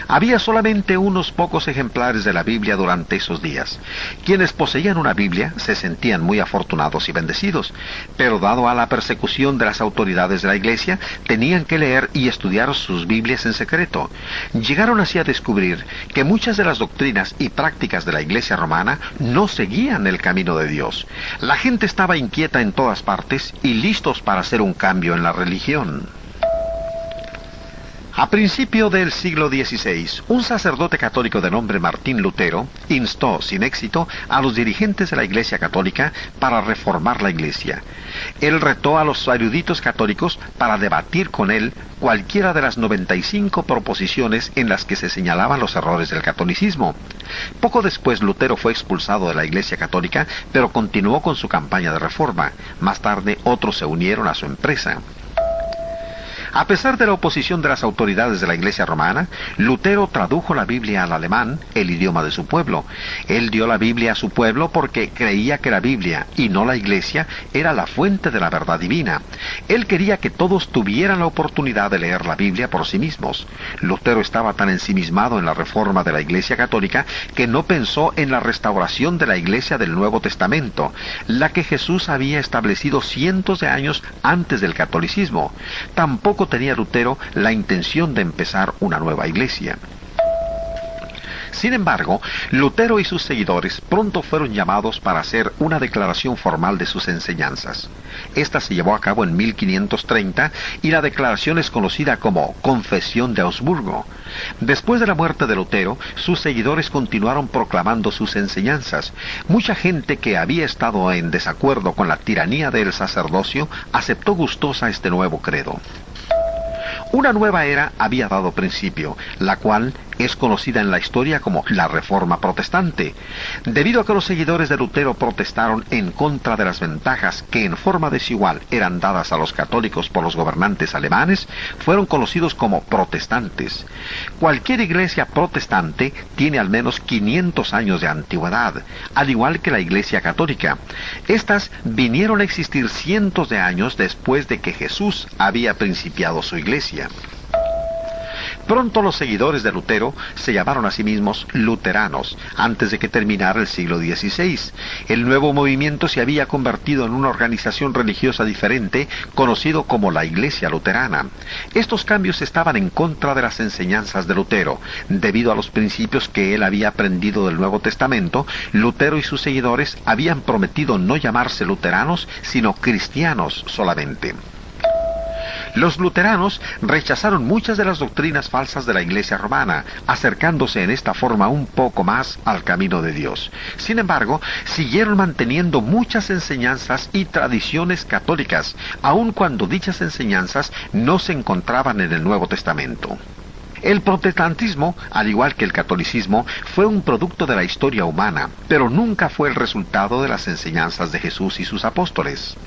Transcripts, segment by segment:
Había solamente unos pocos ejemplares de la Biblia durante esos días. Quienes poseían una Biblia se sentían muy afortunados y bendecidos, pero dado a la persecución de las autoridades de la Iglesia, tenían que leer y estudiar sus Biblias en secreto. Llegaron así a descubrir que muchas de las doctrinas y prácticas de la Iglesia romana no seguían el camino de Dios. La gente estaba inquieta en todas partes y listos para hacer un cambio en la religión. A principio del siglo XVI, un sacerdote católico de nombre Martín Lutero instó, sin éxito, a los dirigentes de la Iglesia Católica para reformar la Iglesia. Él retó a los eruditos católicos para debatir con él cualquiera de las 95 proposiciones en las que se señalaban los errores del catolicismo. Poco después Lutero fue expulsado de la Iglesia Católica, pero continuó con su campaña de reforma. Más tarde otros se unieron a su empresa. A pesar de la oposición de las autoridades de la Iglesia romana, Lutero tradujo la Biblia al alemán, el idioma de su pueblo. Él dio la Biblia a su pueblo porque creía que la Biblia, y no la Iglesia, era la fuente de la verdad divina. Él quería que todos tuvieran la oportunidad de leer la Biblia por sí mismos. Lutero estaba tan ensimismado en la reforma de la Iglesia Católica que no pensó en la restauración de la Iglesia del Nuevo Testamento, la que Jesús había establecido cientos de años antes del catolicismo. Tampoco tenía Lutero la intención de empezar una nueva iglesia. Sin embargo, Lutero y sus seguidores pronto fueron llamados para hacer una declaración formal de sus enseñanzas. Esta se llevó a cabo en 1530 y la declaración es conocida como Confesión de Augsburgo. Después de la muerte de Lutero, sus seguidores continuaron proclamando sus enseñanzas. Mucha gente que había estado en desacuerdo con la tiranía del sacerdocio aceptó gustosa este nuevo credo. Una nueva era había dado principio, la cual es conocida en la historia como la Reforma Protestante. Debido a que los seguidores de Lutero protestaron en contra de las ventajas que en forma desigual eran dadas a los católicos por los gobernantes alemanes, fueron conocidos como protestantes. Cualquier iglesia protestante tiene al menos 500 años de antigüedad, al igual que la Iglesia Católica. Estas vinieron a existir cientos de años después de que Jesús había principiado su iglesia. Pronto los seguidores de Lutero se llamaron a sí mismos luteranos, antes de que terminara el siglo XVI. El nuevo movimiento se había convertido en una organización religiosa diferente, conocido como la Iglesia Luterana. Estos cambios estaban en contra de las enseñanzas de Lutero. Debido a los principios que él había aprendido del Nuevo Testamento, Lutero y sus seguidores habían prometido no llamarse luteranos, sino cristianos solamente. Los luteranos rechazaron muchas de las doctrinas falsas de la Iglesia romana, acercándose en esta forma un poco más al camino de Dios. Sin embargo, siguieron manteniendo muchas enseñanzas y tradiciones católicas, aun cuando dichas enseñanzas no se encontraban en el Nuevo Testamento. El protestantismo, al igual que el catolicismo, fue un producto de la historia humana, pero nunca fue el resultado de las enseñanzas de Jesús y sus apóstoles.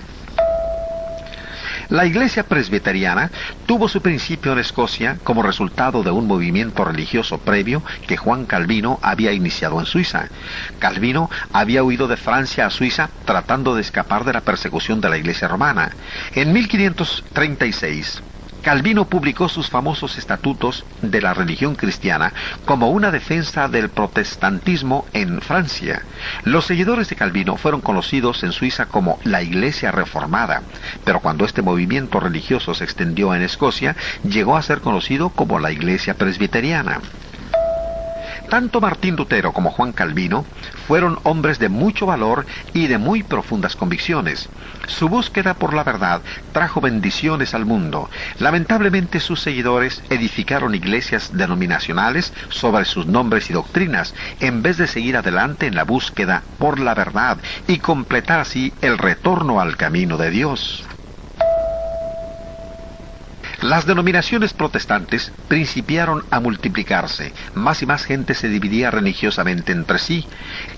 La Iglesia Presbiteriana tuvo su principio en Escocia como resultado de un movimiento religioso previo que Juan Calvino había iniciado en Suiza. Calvino había huido de Francia a Suiza tratando de escapar de la persecución de la Iglesia romana. En 1536, Calvino publicó sus famosos estatutos de la religión cristiana como una defensa del protestantismo en Francia. Los seguidores de Calvino fueron conocidos en Suiza como la Iglesia Reformada, pero cuando este movimiento religioso se extendió en Escocia, llegó a ser conocido como la Iglesia Presbiteriana. Tanto Martín Lutero como Juan Calvino fueron hombres de mucho valor y de muy profundas convicciones. Su búsqueda por la verdad trajo bendiciones al mundo. Lamentablemente sus seguidores edificaron iglesias denominacionales sobre sus nombres y doctrinas, en vez de seguir adelante en la búsqueda por la verdad y completar así el retorno al camino de Dios. Las denominaciones protestantes principiaron a multiplicarse. Más y más gente se dividía religiosamente entre sí.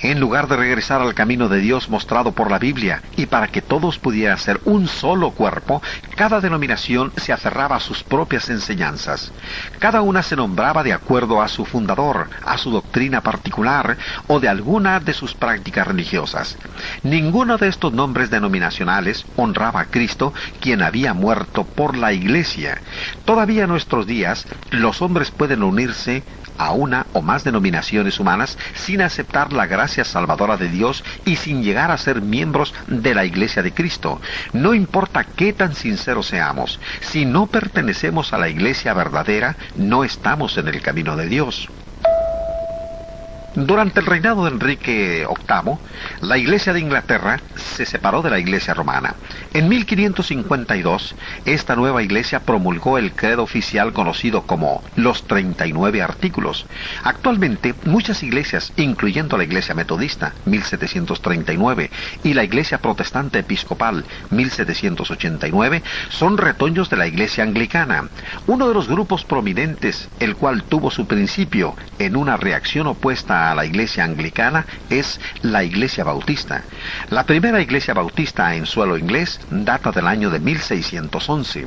En lugar de regresar al camino de Dios mostrado por la Biblia, y para que todos pudieran ser un solo cuerpo, cada denominación se aferraba a sus propias enseñanzas. Cada una se nombraba de acuerdo a su fundador, a su doctrina particular, o de alguna de sus prácticas religiosas. Ninguno de estos nombres denominacionales honraba a Cristo, quien había muerto por la Iglesia. Iglesia. Todavía en nuestros días, los hombres pueden unirse a una o más denominaciones humanas sin aceptar la gracia salvadora de Dios y sin llegar a ser miembros de la Iglesia de Cristo. No importa qué tan sinceros seamos, si no pertenecemos a la Iglesia verdadera, no estamos en el camino de Dios. Durante el reinado de Enrique VIII, la Iglesia de Inglaterra se separó de la Iglesia romana. En 1552, esta nueva Iglesia promulgó el credo oficial conocido como los 39 artículos. Actualmente, muchas iglesias, incluyendo la Iglesia Metodista, 1739, y la Iglesia Protestante Episcopal, 1789, son retoños de la Iglesia Anglicana. Uno de los grupos prominentes, el cual tuvo su principio en una reacción opuesta a la Iglesia Anglicana, es la Iglesia Bautista. La primera Iglesia Bautista en suelo inglés data del año de 1611.